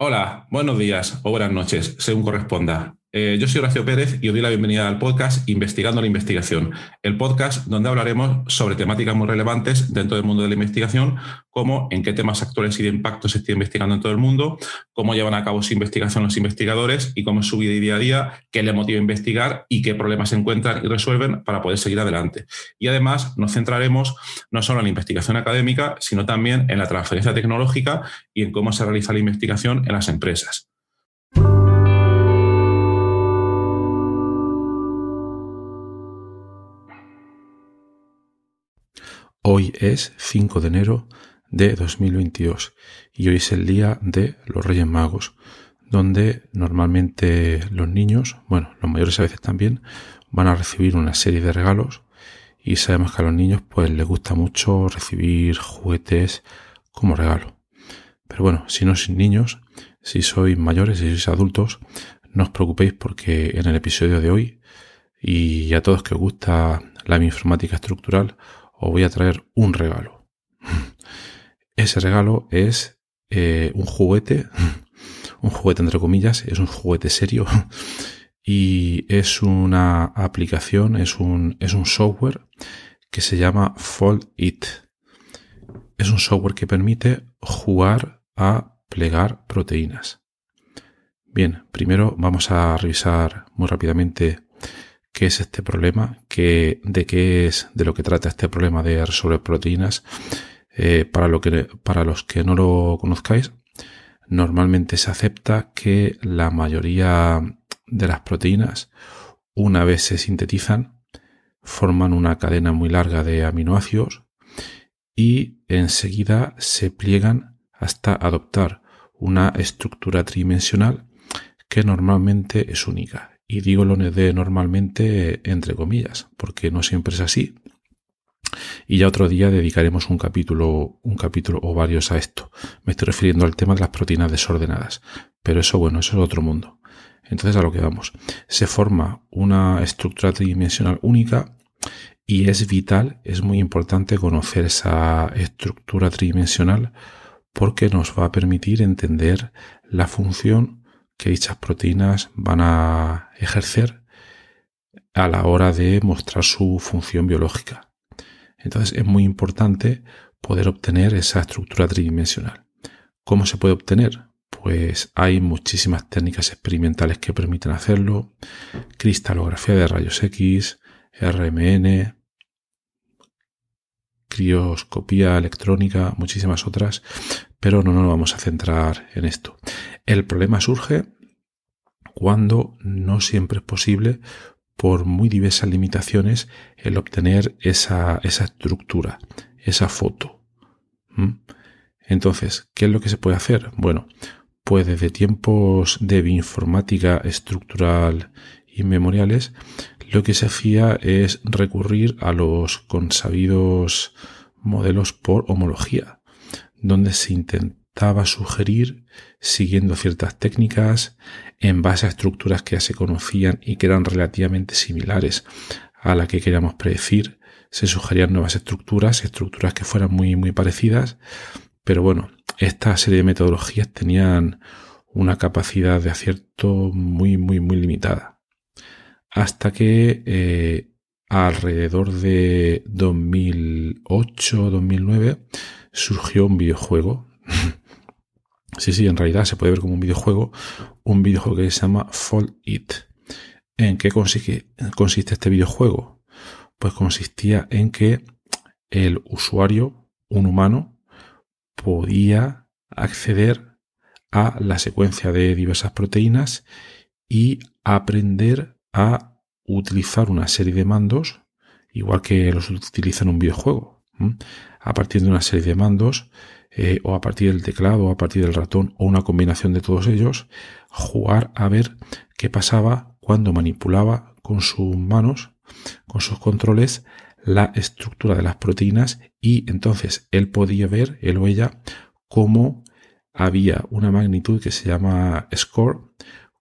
Hola, buenos días o buenas noches, según corresponda. Yo soy Horacio Pérez y os doy la bienvenida al podcast Investigando la Investigación, el podcast donde hablaremos sobre temáticas muy relevantes dentro del mundo de la investigación, como en qué temas actuales y de impacto se está investigando en todo el mundo, cómo llevan a cabo su investigación los investigadores y cómo es su vida y día a día, qué les motiva a investigar y qué problemas se encuentran y resuelven para poder seguir adelante. Y además nos centraremos no solo en la investigación académica, sino también en la transferencia tecnológica y en cómo se realiza la investigación en las empresas. Hoy es 5 de enero de 2022 y hoy es el día de los Reyes Magos, donde normalmente los niños, bueno, los mayores a veces también, van a recibir una serie de regalos y sabemos que a los niños pues les gusta mucho recibir juguetes como regalo. Pero bueno, si no sois niños, si sois mayores, si sois adultos, no os preocupéis porque en el episodio de hoy y a todos que os gusta la bioinformática estructural, os voy a traer un regalo. Ese regalo es un juguete entre comillas, es un juguete serio y es una aplicación, es un software que se llama Fold-it. Es un software que permite jugar a plegar proteínas. Bien, primero vamos a revisar muy rápidamente qué es este problema, de lo que trata este problema de resolver proteínas. Para los que no lo conozcáis, normalmente se acepta que la mayoría de las proteínas, una vez se sintetizan, forman una cadena muy larga de aminoácidos y enseguida se pliegan hasta adoptar una estructura tridimensional que normalmente es única. Y digo lo de normalmente entre comillas, porque no siempre es así. Y ya otro día dedicaremos un capítulo o varios a esto. Me estoy refiriendo al tema de las proteínas desordenadas. Pero eso es otro mundo. Entonces, a lo que vamos. Se forma una estructura tridimensional única y es vital, es muy importante conocer esa estructura tridimensional porque nos va a permitir entender la función que dichas proteínas van a ejercer a la hora de mostrar su función biológica. Entonces es muy importante poder obtener esa estructura tridimensional. ¿Cómo se puede obtener? Pues hay muchísimas técnicas experimentales que permiten hacerlo. Cristalografía de rayos X, RMN, crioscopía electrónica, muchísimas otras, pero no nos vamos a centrar en esto. El problema surge cuando no siempre es posible, por muy diversas limitaciones, el obtener esa estructura, esa foto. Entonces, ¿qué es lo que se puede hacer? Bueno, pues desde tiempos de bioinformática estructural y memoriales, lo que se hacía es recurrir a los consabidos modelos por homología, donde se intentaba sugerir, siguiendo ciertas técnicas, en base a estructuras que ya se conocían y que eran relativamente similares a la que queríamos predecir, se sugerían nuevas estructuras que fueran muy, muy parecidas, pero bueno, esta serie de metodologías tenían una capacidad de acierto muy, muy, muy limitada. Hasta que alrededor de 2008-2009 surgió un videojuego. Sí, en realidad se puede ver como un videojuego que se llama Fold-it. ¿En qué consiste este videojuego? Pues consistía en que el usuario, un humano, podía acceder a la secuencia de diversas proteínas y aprender a utilizar una serie de mandos, igual que los utiliza en un videojuego. A partir de una serie de mandos, o a partir del teclado, o a partir del ratón, o una combinación de todos ellos, jugar a ver qué pasaba cuando manipulaba con sus manos, con sus controles, la estructura de las proteínas, y entonces él podía ver, él o ella, cómo había una magnitud que se llama score,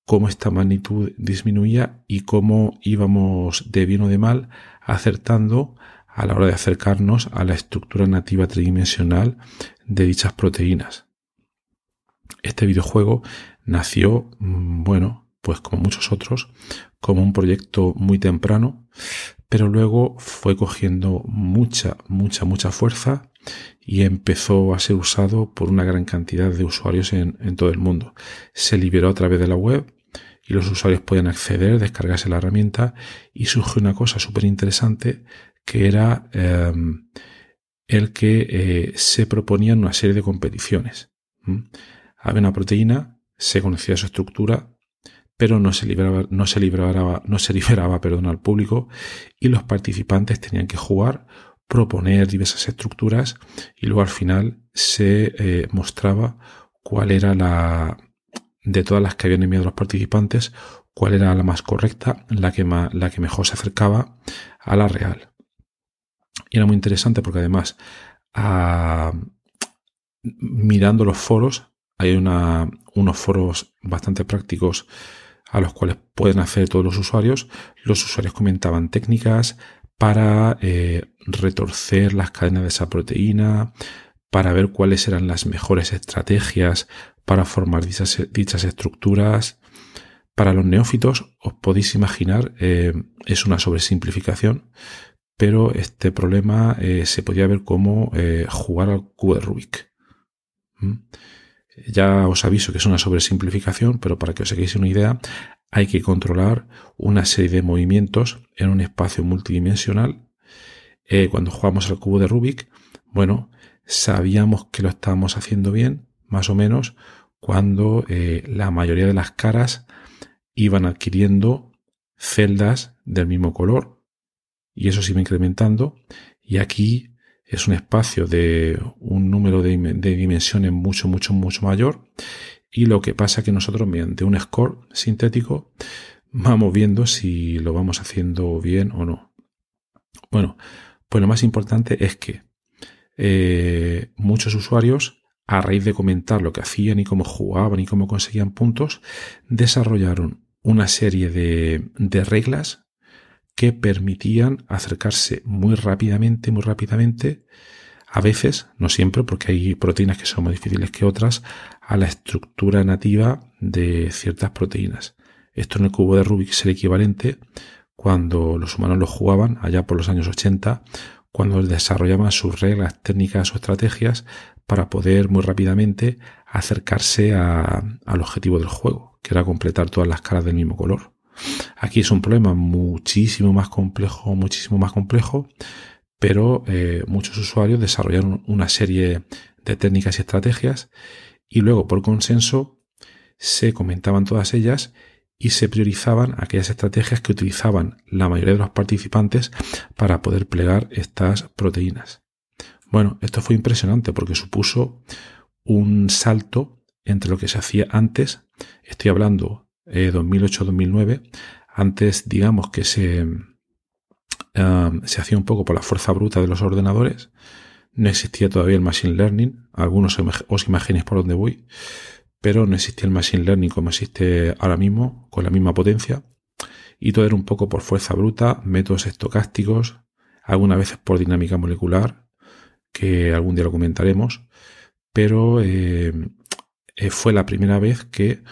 cómo esta magnitud disminuía y cómo íbamos de bien o de mal acertando a la hora de acercarnos a la estructura nativa tridimensional de dichas proteínas. Este videojuego nació, bueno, pues como muchos otros, como un proyecto muy temprano, pero luego fue cogiendo mucha fuerza y empezó a ser usado por una gran cantidad de usuarios en todo el mundo. Se liberó a través de la web y los usuarios podían acceder, descargarse la herramienta, y surgió una cosa súper interesante, que era el que se proponían una serie de competiciones. Había una proteína, se conocía su estructura, pero no se liberaba al público, y los participantes tenían que jugar, proponer diversas estructuras, y luego al final se mostraba cuál era de todas las que habían enviado los participantes, cuál era la más correcta, la que mejor se acercaba a la real. Y era muy interesante porque además, mirando los foros, hay unos foros bastante prácticos a los cuales pueden acceder todos los usuarios. Los usuarios comentaban técnicas para retorcer las cadenas de esa proteína, para ver cuáles eran las mejores estrategias para formar dichas estructuras. Para los neófitos, os podéis imaginar, es una sobresimplificación, pero este problema se podía ver como jugar al cubo de Rubik. Ya os aviso que es una sobresimplificación, pero para que os hagáis una idea, hay que controlar una serie de movimientos en un espacio multidimensional. Cuando jugamos al cubo de Rubik, bueno, sabíamos que lo estábamos haciendo bien, más o menos, cuando la mayoría de las caras iban adquiriendo celdas del mismo color, y eso se iba incrementando, y aquí es un espacio de un número de dimensiones mucho mayor, y lo que pasa es que nosotros, mediante un score sintético, vamos viendo si lo vamos haciendo bien o no. Bueno, pues lo más importante es que muchos usuarios, a raíz de comentar lo que hacían y cómo jugaban y cómo conseguían puntos, desarrollaron una serie de reglas que permitían acercarse muy rápidamente, a veces, no siempre, porque hay proteínas que son más difíciles que otras, a la estructura nativa de ciertas proteínas. Esto en el cubo de Rubik es el equivalente cuando los humanos lo jugaban, allá por los años 80, cuando desarrollaban sus reglas, técnicas o estrategias para poder muy rápidamente acercarse al objetivo del juego, que era completar todas las caras del mismo color. Aquí es un problema muchísimo más complejo, pero muchos usuarios desarrollaron una serie de técnicas y estrategias, y luego, por consenso, se comentaban todas ellas y se priorizaban aquellas estrategias que utilizaban la mayoría de los participantes para poder plegar estas proteínas. Bueno, esto fue impresionante porque supuso un salto entre lo que se hacía antes. Estoy hablando 2008-2009. Antes, digamos que se hacía un poco por la fuerza bruta de los ordenadores. No existía todavía el Machine Learning. Algunos os imaginéis por dónde voy. Pero no existía el Machine Learning como existe ahora mismo, con la misma potencia. Y todo era un poco por fuerza bruta, métodos estocásticos, algunas veces por dinámica molecular, que algún día lo comentaremos. Pero fue la primera vez que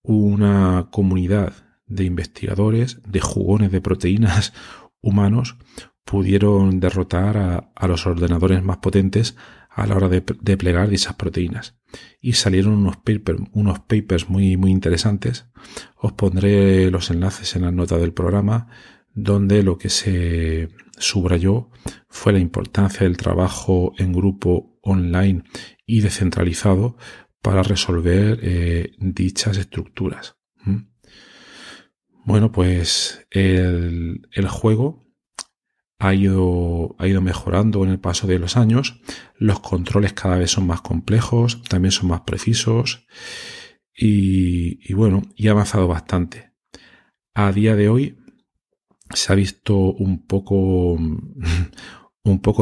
una comunidad de investigadores, de jugones de proteínas humanos, pudieron derrotar a los ordenadores más potentes a la hora de plegar dichas proteínas. Y salieron unos papers muy interesantes. Os pondré los enlaces en la nota del programa, donde lo que se subrayó fue la importancia del trabajo en grupo online y descentralizado para resolver dichas estructuras. Bueno, pues el juego ha ido mejorando con el paso de los años. Los controles cada vez son más complejos, también son más precisos y bueno, y ha avanzado bastante. A día de hoy se ha visto un poco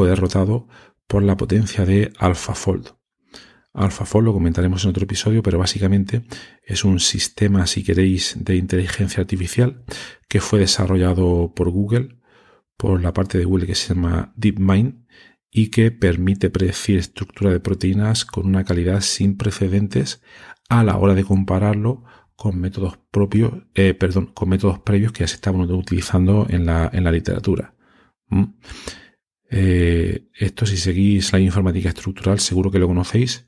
derrotado por la potencia de AlphaFold. AlphaFold lo comentaremos en otro episodio, pero básicamente es un sistema, si queréis, de inteligencia artificial que fue desarrollado por Google, por la parte de Google que se llama DeepMind, y que permite predecir estructura de proteínas con una calidad sin precedentes a la hora de compararlo con métodos previos que ya se estaban utilizando en la literatura. Esto, si seguís la informática estructural, seguro que lo conocéis,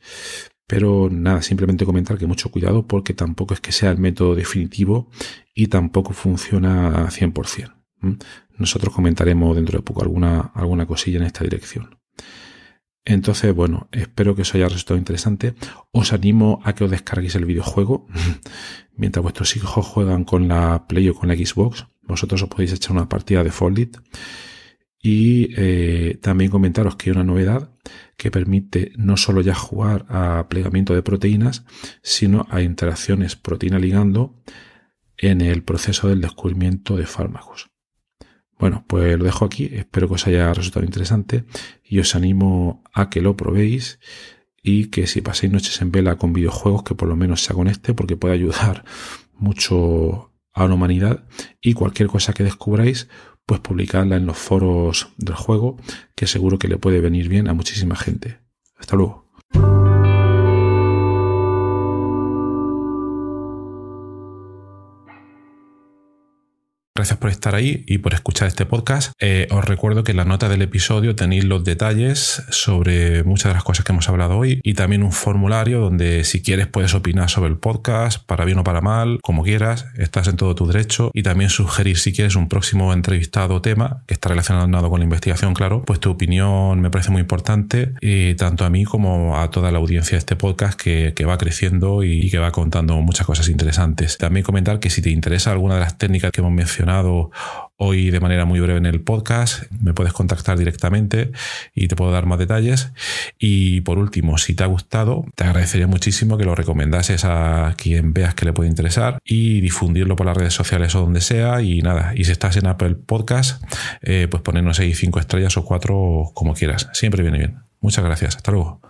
pero nada, simplemente comentar que mucho cuidado, porque tampoco es que sea el método definitivo y tampoco funciona 100%. Nosotros comentaremos dentro de poco alguna cosilla en esta dirección. Entonces, bueno, espero que os haya resultado interesante. Os animo a que os descarguéis el videojuego. Mientras vuestros hijos juegan con la Play o con la Xbox, vosotros os podéis echar una partida de Foldit. Y también comentaros que hay una novedad que permite no solo ya jugar a plegamiento de proteínas, sino a interacciones proteína-ligando en el proceso del descubrimiento de fármacos. Bueno, pues lo dejo aquí. Espero que os haya resultado interesante y os animo a que lo probéis y que si paséis noches en vela con videojuegos, que por lo menos sea con este, porque puede ayudar mucho a la humanidad. Y cualquier cosa que descubráis, pues publicarla en los foros del juego, que seguro que le puede venir bien a muchísima gente. Hasta luego. Gracias por estar ahí y por escuchar este podcast. Os recuerdo que en la nota del episodio tenéis los detalles sobre muchas de las cosas que hemos hablado hoy y también un formulario donde, si quieres, puedes opinar sobre el podcast, para bien o para mal, como quieras, estás en todo tu derecho, y también sugerir, si quieres, un próximo entrevistado o tema que está relacionado con la investigación, claro. Pues tu opinión me parece muy importante, tanto a mí como a toda la audiencia de este podcast que va creciendo y que va contando muchas cosas interesantes. También comentar que si te interesa alguna de las técnicas que hemos mencionado hoy de manera muy breve en el podcast, me puedes contactar directamente y te puedo dar más detalles. Y por último, si te ha gustado, te agradecería muchísimo que lo recomendases a quien veas que le puede interesar y difundirlo por las redes sociales o donde sea. Y nada, y si estás en Apple Podcast, pues ponernos ahí 5 estrellas o 4, como quieras. Siempre viene bien. Muchas gracias. Hasta luego.